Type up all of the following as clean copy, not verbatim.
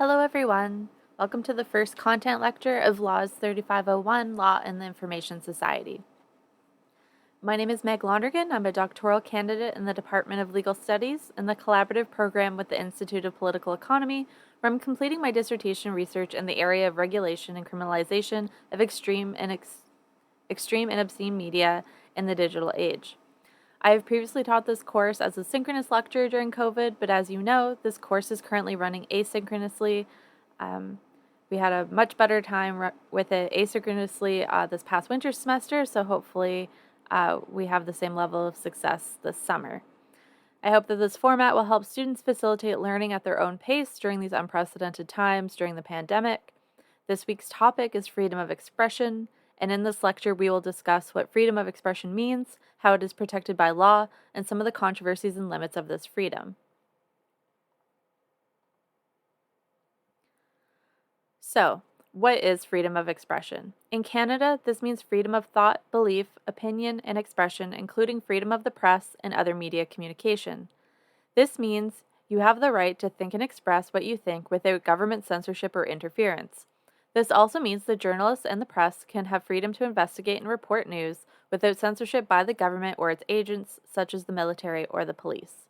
Hello, everyone. Welcome to the first content lecture of Laws 3501, Law and the Information Society. My name is Meg Lonergan. I'm a doctoral candidate in the Department of Legal Studies in the collaborative program with the Institute of Political Economy, where I'm completing my dissertation research in the area of regulation and criminalization of extreme and obscene media in the digital age. I have previously taught this course as a synchronous lecture during COVID, but as you know, this course is currently running asynchronously. We had a much better time with it asynchronously this past winter semester, so hopefully we have the same level of success this summer. I hope that this format will help students facilitate learning at their own pace during these unprecedented times during the pandemic. This week's topic is freedom of expression, and in this lecture we will discuss what freedom of expression means, how it is protected by law, and some of the controversies and limits of this freedom. So, what is freedom of expression? In Canada, this means freedom of thought, belief, opinion, and expression, including freedom of the press and other media communication. This means you have the right to think and express what you think without government censorship or interference. This also means that journalists and the press can have freedom to investigate and report news without censorship by the government or its agents, such as the military or the police.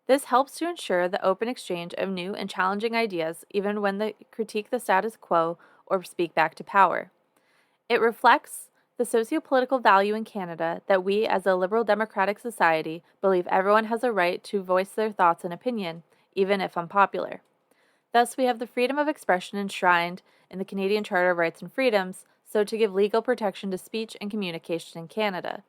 This helps to ensure the open exchange of new and challenging ideas, even when they critique the status quo or speak back to power. It reflects the sociopolitical value in Canada that we, as a liberal democratic society, believe everyone has a right to voice their thoughts and opinion, even if unpopular. Thus, we have the freedom of expression enshrined in the Canadian Charter of Rights and Freedoms, so to give legal protection to speech and communication in Canada.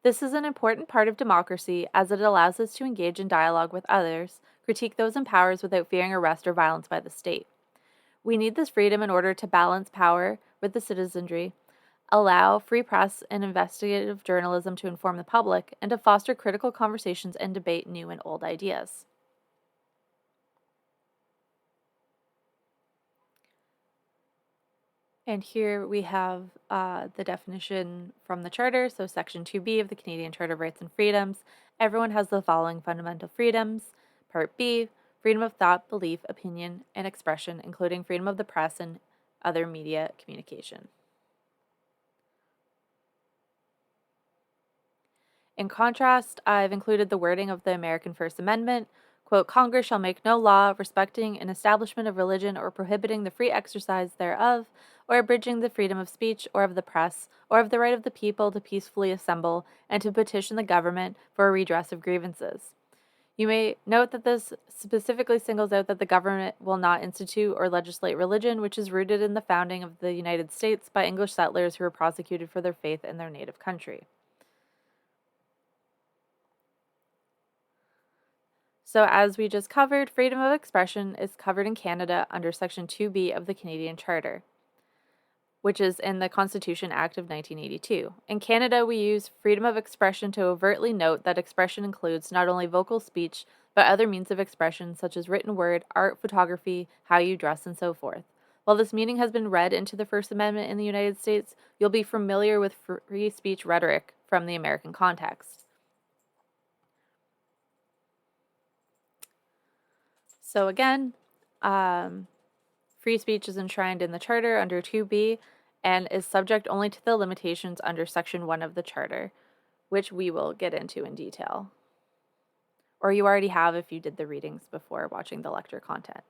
This is an important part of democracy as it allows us to engage in dialogue with others, critique those in powers without fearing arrest or violence by the state. We need this freedom in order to balance power with the citizenry, allow free press and investigative journalism to inform the public, and to foster critical conversations and debate new and old ideas. And here we have the definition from the Charter, so Section 2B of the Canadian Charter of Rights and Freedoms. Everyone has the following fundamental freedoms. Part B, freedom of thought, belief, opinion, and expression, including freedom of the press and other media communication. In contrast, I've included the wording of the American First Amendment. Quote, Congress shall make no law respecting an establishment of religion or prohibiting the free exercise thereof, or abridging the freedom of speech or of the press, or of the right of the people to peacefully assemble and to petition the government for a redress of grievances. You may note that this specifically singles out that the government will not institute or legislate religion, which is rooted in the founding of the United States by English settlers who were prosecuted for their faith in their native country. So as we just covered, freedom of expression is covered in Canada under Section 2B of the Canadian Charter, which is in the Constitution Act of 1982. In Canada, we use freedom of expression to overtly note that expression includes not only vocal speech, but other means of expression such as written word, art, photography, how you dress, and so forth. While this meaning has been read into the First Amendment in the United States, you'll be familiar with free speech rhetoric from the American context. So again, free speech is enshrined in the Charter under 2B and is subject only to the limitations under Section 1 of the Charter, which we will get into in detail. Or you already have if you did the readings before watching the lecture content.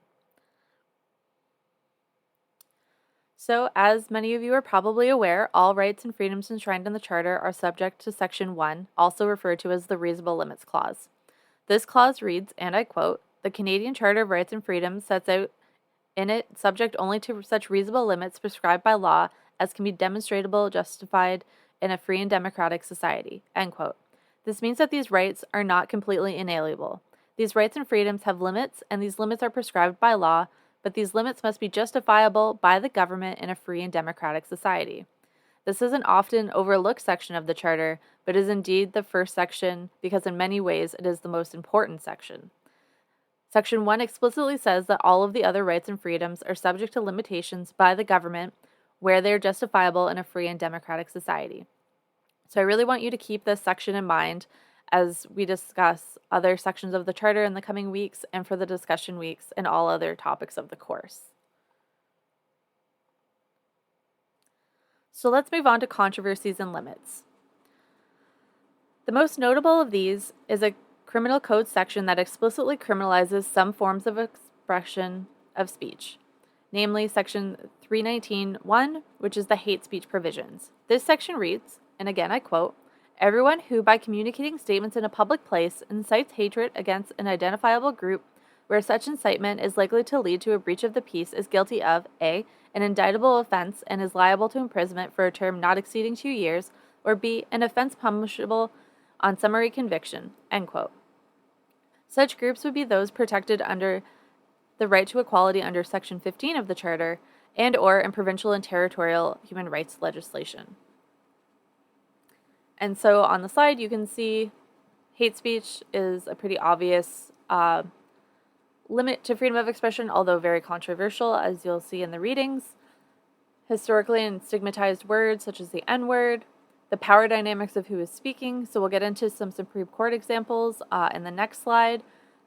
So, as many of you are probably aware, all rights and freedoms enshrined in the Charter are subject to Section 1, also referred to as the Reasonable Limits Clause. This clause reads, and I quote, the Canadian Charter of Rights and Freedoms sets out in it subject only to such reasonable limits prescribed by law as can be demonstrable justified in a free and democratic society, end quote. This means that these rights are not completely inalienable. These rights and freedoms have limits, and these limits are prescribed by law, but these limits must be justifiable by the government in a free and democratic society. This is an often overlooked section of the Charter, but is indeed the first section because in many ways it is the most important section. Section 1 explicitly says that all of the other rights and freedoms are subject to limitations by the government where they are justifiable in a free and democratic society. So I really want you to keep this section in mind as we discuss other sections of the Charter in the coming weeks and for the discussion weeks and all other topics of the course. So let's move on to controversies and limits. The most notable of these is a criminal code section that explicitly criminalizes some forms of expression of speech, namely Section 319(1), which is the hate speech provisions. This section reads, and again I quote, "Everyone who, by communicating statements in a public place, incites hatred against an identifiable group where such incitement is likely to lead to a breach of the peace is guilty of A, an indictable offense and is liable to imprisonment for a term not exceeding 2 years, or B, an offense punishable on summary conviction," end quote. Such groups would be those protected under the right to equality under Section 15 of the Charter and or in provincial and territorial human rights legislation. And so on the slide, you can see hate speech is a pretty obvious limit to freedom of expression, although very controversial, as you'll see in the readings. Historically and stigmatized words such as the N-word, the power dynamics of who is speaking. So we'll get into some Supreme Court examples in the next slide,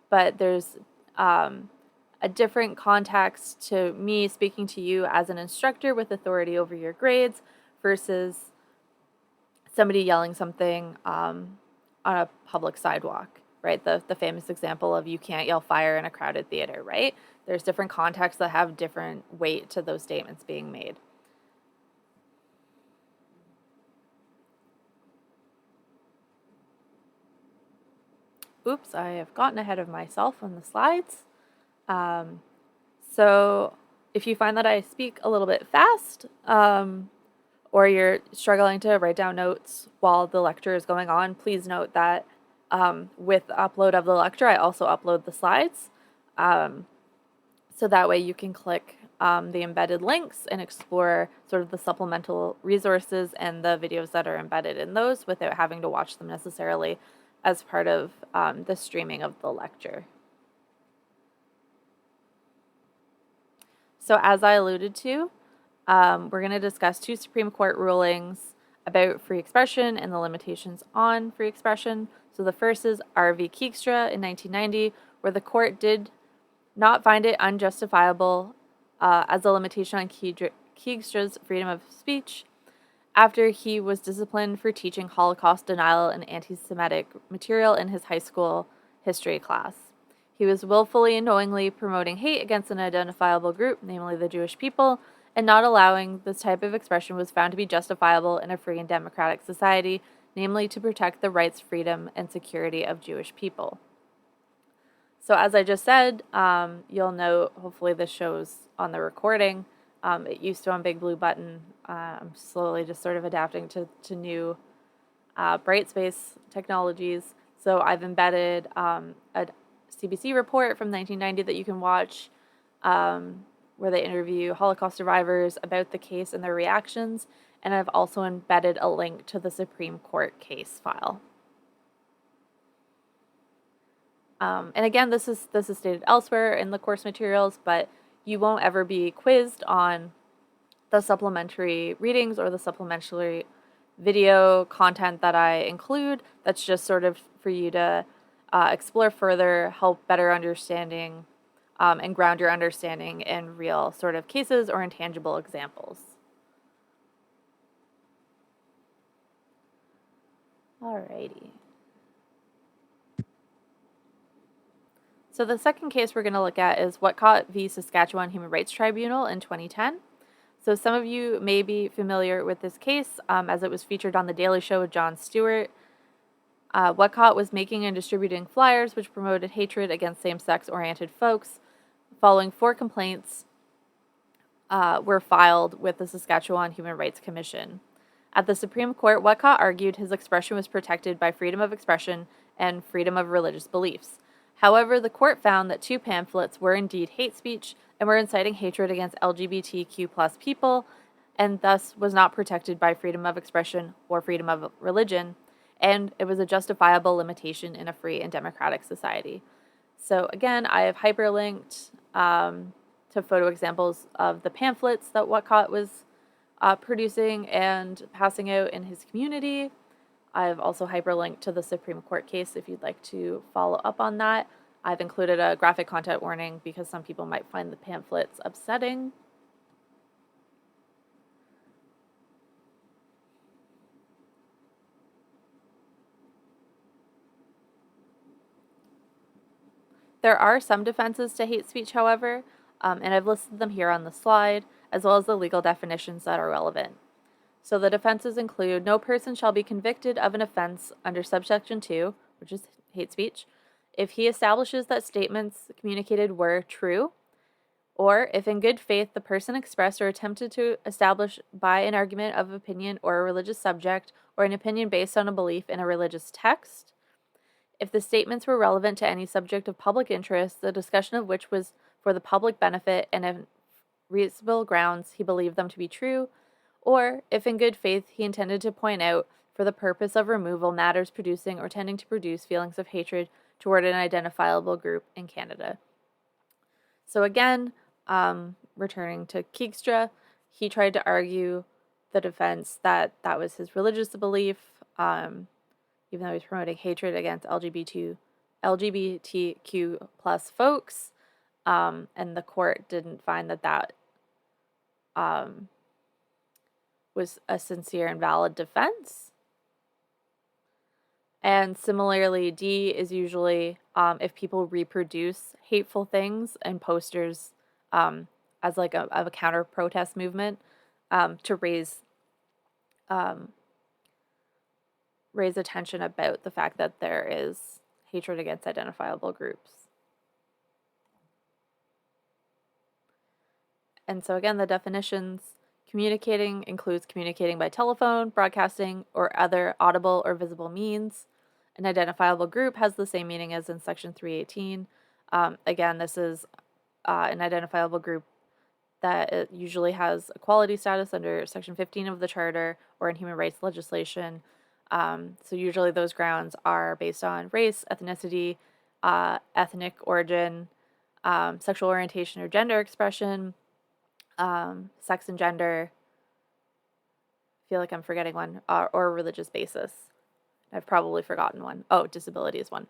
but there's a different context to me speaking to you as an instructor with authority over your grades versus somebody yelling something on a public sidewalk, right? The famous example of you can't yell fire in a crowded theater, right? There's different contexts that have different weight to those statements being made. Oops, I have gotten ahead of myself on the slides. So if you find that I speak a little bit fast, or you're struggling to write down notes while the lecture is going on, please note that with the upload of the lecture, I also upload the slides. So that way you can click the embedded links and explore sort of the supplemental resources and the videos that are embedded in those without having to watch them necessarily as part of the streaming of the lecture. So as I alluded to, we're going to discuss 2 Supreme Court rulings about free expression and the limitations on free expression. So the first is R v. Keegstra in 1990, where the court did not find it unjustifiable as a limitation on Keegstra's freedom of speech after he was disciplined for teaching Holocaust denial and anti-Semitic material in his high school history class. He was willfully and knowingly promoting hate against an identifiable group, namely the Jewish people, and not allowing this type of expression was found to be justifiable in a free and democratic society, namely to protect the rights, freedom, and security of Jewish people. So as I just said, you'll note, hopefully this shows on the recording, it used to on Big Blue Button. I'm slowly just sort of adapting to new Brightspace technologies. So I've embedded a CBC report from 1990 that you can watch where they interview Holocaust survivors about the case and their reactions. And I've also embedded a link to the Supreme Court case file. And again, this is stated elsewhere in the course materials, but you won't ever be quizzed on the supplementary readings or the supplementary video content that I include. That's just sort of for you to explore further, help better understanding, and ground your understanding in real sort of cases or intangible examples. Alrighty. So the second case we're going to look at is Whatcott v. Saskatchewan Human Rights Tribunal in 2010. So some of you may be familiar with this case as it was featured on The Daily Show with Jon Stewart. Whatcott was making and distributing flyers which promoted hatred against same-sex oriented folks. Following 4 complaints were filed with the Saskatchewan Human Rights Commission. At the Supreme Court, Whatcott argued his expression was protected by freedom of expression and freedom of religious beliefs. However, the court found that 2 pamphlets were indeed hate speech and were inciting hatred against LGBTQ+ people, and thus was not protected by freedom of expression or freedom of religion, and it was a justifiable limitation in a free and democratic society. So again, I have hyperlinked to photo examples of the pamphlets that Whatcott was producing and passing out in his community. I've also hyperlinked to the Supreme Court case if you'd like to follow up on that. I've included a graphic content warning because some people might find the pamphlets upsetting. There are some defenses to hate speech, however, and I've listed them here on the slide, as well as the legal definitions that are relevant. So the defenses include no person shall be convicted of an offense under subsection 2, which is hate speech, if he establishes that statements communicated were true, or if in good faith the person expressed or attempted to establish by an argument of opinion or a religious subject or an opinion based on a belief in a religious text, if the statements were relevant to any subject of public interest, the discussion of which was for the public benefit and on reasonable grounds he believed them to be true, or if in good faith he intended to point out for the purpose of removal matters producing or tending to produce feelings of hatred toward an identifiable group in Canada. So again, returning to Keegstra, he tried to argue the defense that that was his religious belief, even though he's promoting hatred against LGBTQ plus folks, and the court didn't find that that was a sincere and valid defense. And similarly, D is usually if people reproduce hateful things and posters as like a counter protest movement to raise attention about the fact that there is hatred against identifiable groups. And so again, the definitions: communicating includes communicating by telephone, broadcasting, or other audible or visible means. An identifiable group has the same meaning as in Section 318. Again, this is an identifiable group that it usually has equality status under Section 15 of the Charter or in human rights legislation. So usually those grounds are based on race, ethnicity, ethnic origin, sexual orientation or gender expression, sex and gender. I feel like I'm forgetting one, or religious basis. I've probably forgotten one. Oh, disability is one.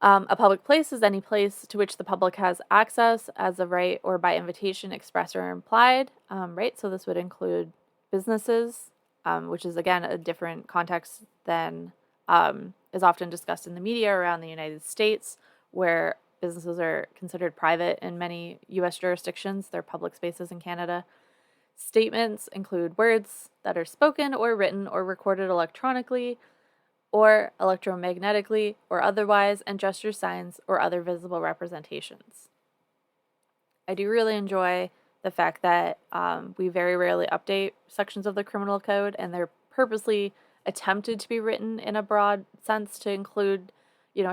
A public place is any place to which the public has access as of right or by invitation, express or implied, right? So this would include businesses, which is, again, a different context than is often discussed in the media around the United States, where businesses are considered private in many U.S. jurisdictions. They're public spaces in Canada. Statements include words that are spoken or written or recorded electronically or electromagnetically or otherwise, and gestures, signs, or other visible representations. I do really enjoy the fact that we very rarely update sections of the criminal code, and they're purposely attempted to be written in a broad sense to include,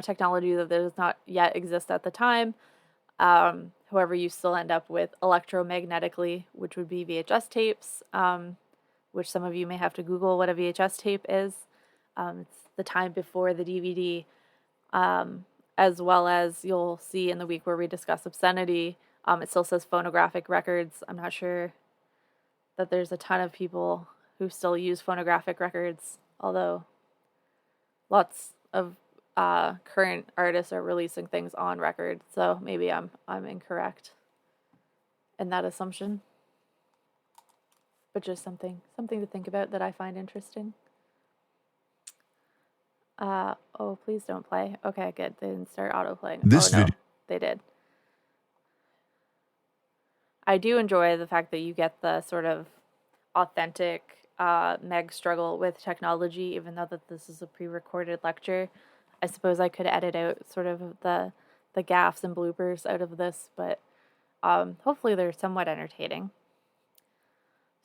technology that does not yet exist at the time. However, you still end up with electromagnetically, which would be VHS tapes, which some of you may have to Google what a VHS tape is. It's the time before the DVD, as well as you'll see in the week where we discuss obscenity. It still says phonographic records. I'm not sure that there's a ton of people who still use phonographic records, although lots of current artists are releasing things on record, so maybe I'm incorrect in that assumption. But just something to think about that I find interesting. Oh, please don't play. Okay, good. They didn't start autoplaying. No, they did. I do enjoy the fact that you get the sort of authentic Meg struggle with technology, even though that this is a pre-recorded lecture. I suppose I could edit out sort of the gaffes and bloopers out of this, but hopefully they're somewhat entertaining.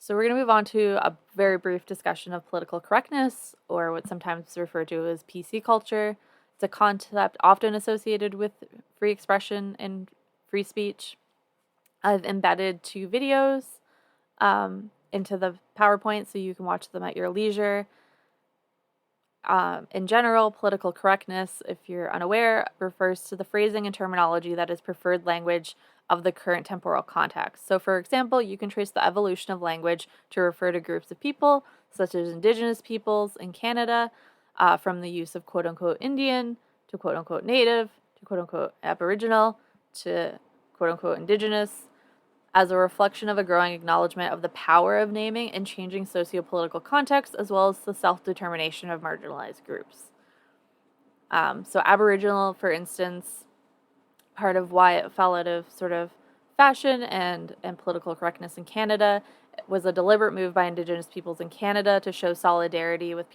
So we're going to move on to a very brief discussion of political correctness, or what's sometimes referred to as PC culture. It's a concept often associated with free expression and free speech. I've embedded 2 videos into the PowerPoint so you can watch them at your leisure. In general, political correctness, if you're unaware, refers to the phrasing and terminology that is preferred language of the current temporal context. So, for example, you can trace the evolution of language to refer to groups of people such as Indigenous peoples in Canada, from the use of quote-unquote Indian to quote-unquote Native to quote-unquote Aboriginal to quote-unquote Indigenous, as a reflection of a growing acknowledgement of the power of naming and changing sociopolitical context, as well as the self-determination of marginalized groups. So Aboriginal, for instance, part of why it fell out of sort of fashion and political correctness in Canada was a deliberate move by Indigenous peoples in Canada to show solidarity with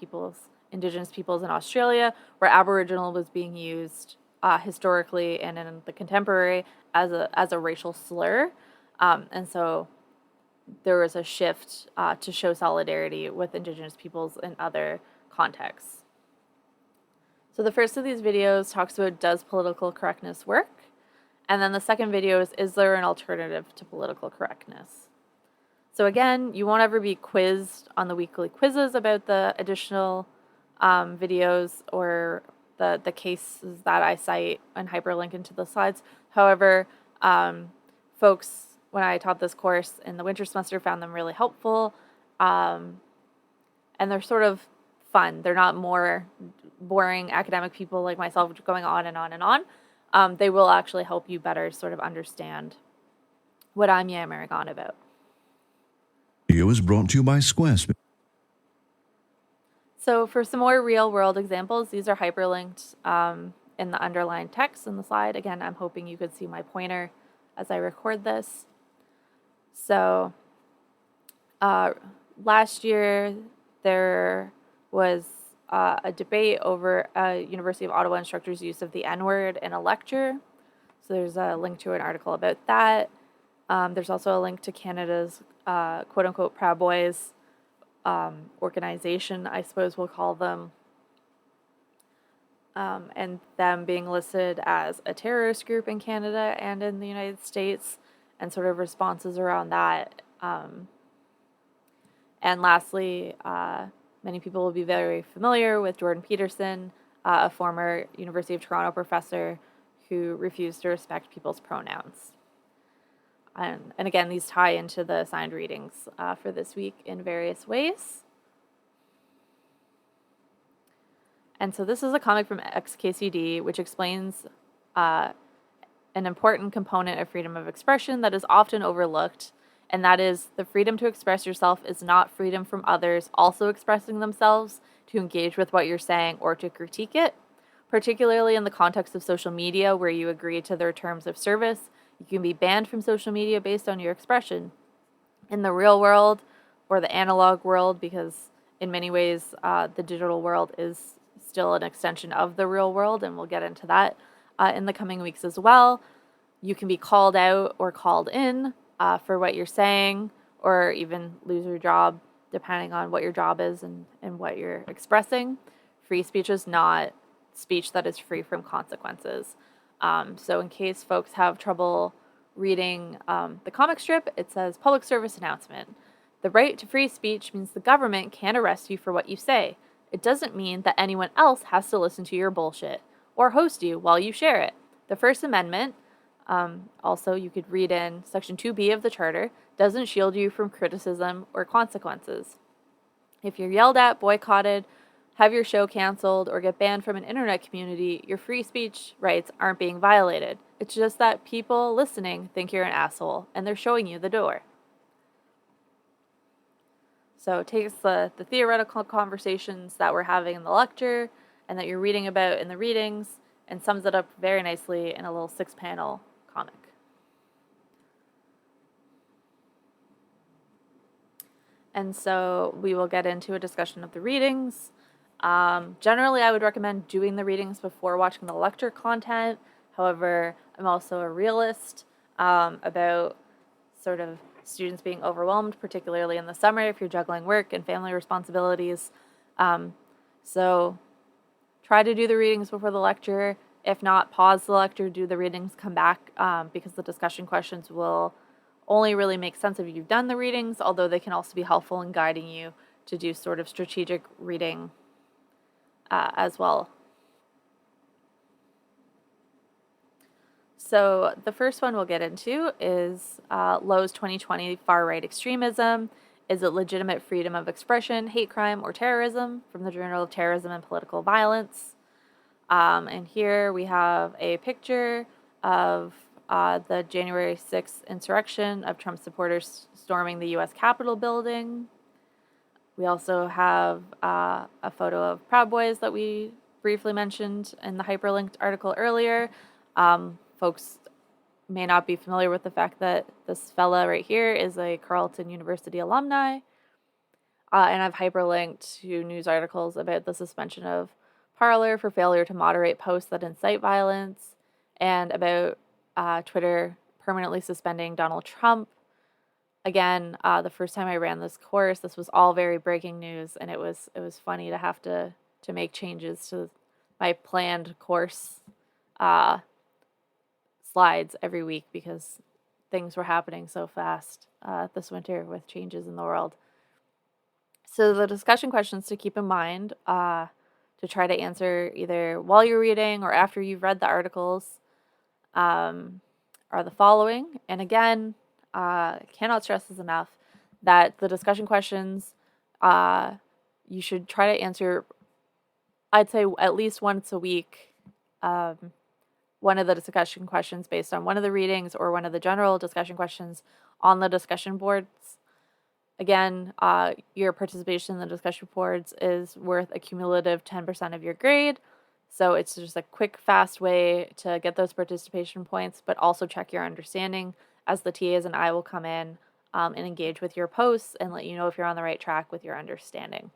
Indigenous peoples in Australia, where Aboriginal was being used historically and in the contemporary as a racial slur. And so there was a shift to show solidarity with Indigenous peoples in other contexts. So the first of these videos talks about, does political correctness work? And then the second video is there an alternative to political correctness? So again, you won't ever be quizzed on the weekly quizzes about the additional videos or the cases that I cite and hyperlink into the slides. However, folks, when I taught this course in the winter semester, found them really helpful. And they're sort of fun. They're not more boring academic people like myself going on and on and on. They will actually help you better sort of understand what I'm yammering on about. Video is brought to you by Squarespace. So for some more real world examples, these are hyperlinked in the underlined text in the slide. Again, I'm hoping you could see my pointer as I record this. So last year there was a debate over a University of Ottawa instructor's use of the N-word in a lecture. So there's a link to an article about that. There's also a link to Canada's quote-unquote Proud Boys organization, I suppose we'll call them, and them being listed as a terrorist group in Canada and in the United States, and sort of responses around that. And lastly, many people will be very familiar with Jordan Peterson, a former University of Toronto professor who refused to respect people's pronouns. And again, these tie into the assigned readings for this week in various ways. And so this is a comic from XKCD, which explains an important component of freedom of expression that is often overlooked, and that is the freedom to express yourself is not freedom from others also expressing themselves to engage with what you're saying or to critique it, particularly in the context of social media where you agree to their terms of service. You can be banned from social media based on your expression. In the real world or the analog world, because in many ways the digital world is still an extension of the real world, and we'll get into that in the coming weeks as well, you can be called out or called in for what you're saying, or even lose your job depending on what your job is and what you're expressing. Free speech is not speech that is free from consequences. So in case folks have trouble reading the comic strip, it says public service announcement. The right to free speech means the government can't arrest you for what you say. It doesn't mean that anyone else has to listen to your bullshit or host you while you share it. The First Amendment, also you could read in Section 2B of the Charter, doesn't shield you from criticism or consequences. If you're yelled at, boycotted, have your show canceled, or get banned from an internet community, your free speech rights aren't being violated. It's just that people listening think you're an asshole, and they're showing you the door. So it takes the theoretical conversations that we're having in the lecture and that you're reading about in the readings and sums it up very nicely in a little 6-panel comic. And so we will get into a discussion of the readings. Generally, I would recommend doing the readings before watching the lecture content. However, I'm also a realist about sort of students being overwhelmed, particularly in the summer if you're juggling work and family responsibilities. So try to do the readings before the lecture. If not, pause the lecture, do the readings, come back, because the discussion questions will only really make sense if you've done the readings, although they can also be helpful in guiding you to do sort of strategic reading as well. So the first one we'll get into is Lowe's 2020 Far Right Extremism. Is it legitimate freedom of expression, hate crime, or terrorism? From the Journal of Terrorism and Political Violence. And here we have a picture of the January 6th insurrection of Trump supporters storming the U.S. Capitol building. We also have a photo of Proud Boys that we briefly mentioned in the hyperlinked article earlier. Folks may not be familiar with the fact that this fella right here is a Carleton University alumni. And I've hyperlinked to news articles about the suspension of Parler for failure to moderate posts that incite violence, and about Twitter permanently suspending Donald Trump. Again, the first time I ran this course, this was all very breaking news, and it was funny to have to make changes to my planned course slides every week because things were happening so fast this winter with changes in the world. So the discussion questions to keep in mind to try to answer either while you're reading or after you've read the articles are the following. And again, cannot stress this enough that the discussion questions you should try to answer, I'd say at least once a week, one of the discussion questions based on one of the readings or one of the general discussion questions on the discussion boards. Again, your participation in the discussion boards is worth a cumulative 10% of your grade. So it's just a quick, fast way to get those participation points, but also check your understanding as the TAs and I will come in and engage with your posts and let you know if you're on the right track with your understanding.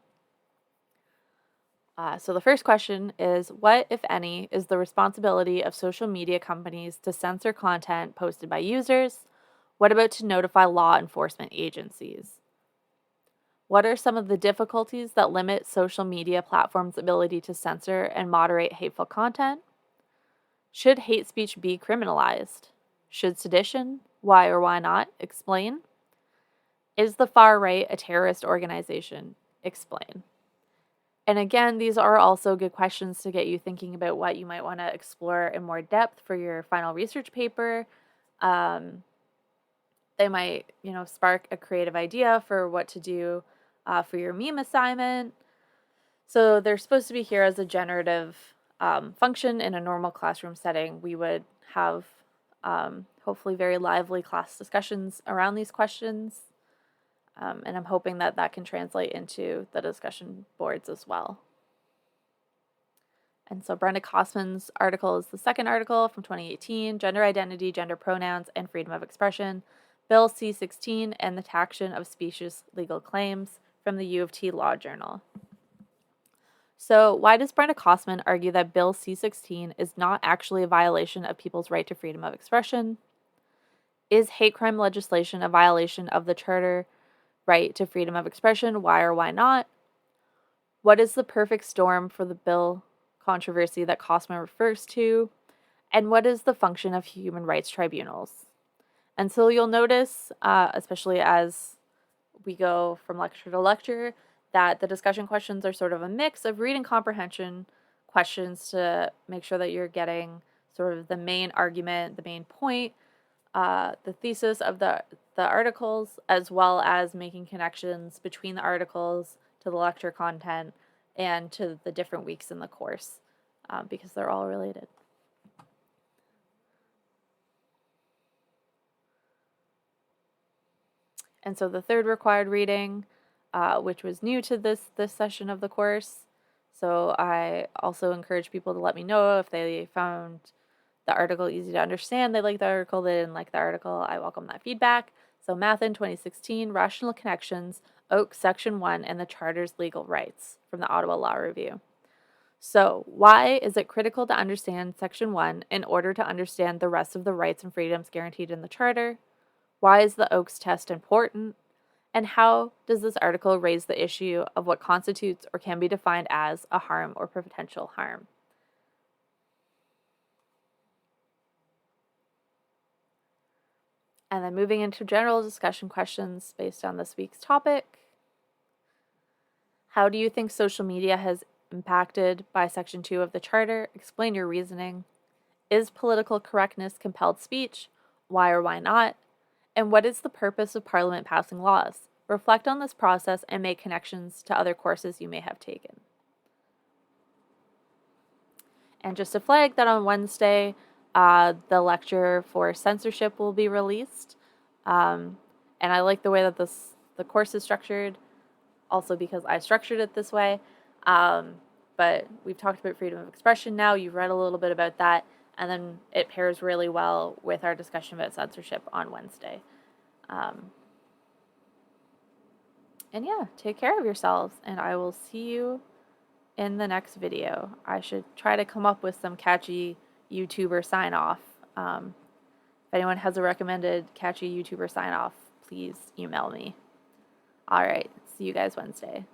So the first question is, what, if any, is the responsibility of social media companies to censor content posted by users? What about to notify law enforcement agencies? What are some of the difficulties that limit social media platforms' ability to censor and moderate hateful content? Should hate speech be criminalized? Should sedition, why or why not, explain? Is the far right a terrorist organization? Explain. And again, these are also good questions to get you thinking about what you might want to explore in more depth for your final research paper. They might, spark a creative idea for what to do for your meme assignment. So they're supposed to be here as a generative function in a normal classroom setting. We would have hopefully very lively class discussions around these questions. And I'm hoping that that can translate into the discussion boards as well. And so Brenda Kosman's article is the second article from 2018, Gender Identity, Gender Pronouns, and Freedom of Expression, Bill C-16 and the Taxation of Specious Legal Claims, from the U of T Law Journal. So why does Brenda Kosman argue that Bill C-16 is not actually a violation of people's right to freedom of expression? Is hate crime legislation a violation of the Charter right to freedom of expression? Why or why not? What is the perfect storm for the bill controversy that Kosman refers to? And what is the function of human rights tribunals? And so you'll notice, especially as we go from lecture to lecture, that the discussion questions are sort of a mix of reading comprehension questions to make sure that you're getting sort of the main argument, the main point, the thesis of the articles, as well as making connections between the articles to the lecture content and to the different weeks in the course, because they're all related. And so the third required reading, which was new to this session of the course, so I also encourage people to let me know if they found the article easy to understand, they liked the article, they didn't like the article. I welcome that feedback. So Math in 2016, Rational Connections, Oakes Section 1, and the Charter's Legal Rights, from the Ottawa Law Review. So why is it critical to understand Section 1 in order to understand the rest of the rights and freedoms guaranteed in the Charter? Why is the Oakes test important? And how does this article raise the issue of what constitutes or can be defined as a harm or potential harm? And then moving into general discussion questions based on this week's topic. How do you think social media has impacted by Section 2 of the Charter? Explain your reasoning. Is political correctness compelled speech? Why or why not? And what is the purpose of Parliament passing laws? Reflect on this process and make connections to other courses you may have taken. And just to flag that on Wednesday, the lecture for censorship will be released. And I like the way that the course is structured, also because I structured it this way. But we've talked about freedom of expression now. You've read a little bit about that. And then it pairs really well with our discussion about censorship on Wednesday. And yeah, take care of yourselves, and I will see you in the next video. I should try to come up with some catchy YouTuber sign off. If anyone has a recommended catchy YouTuber sign off, please email me. All right, see you guys Wednesday.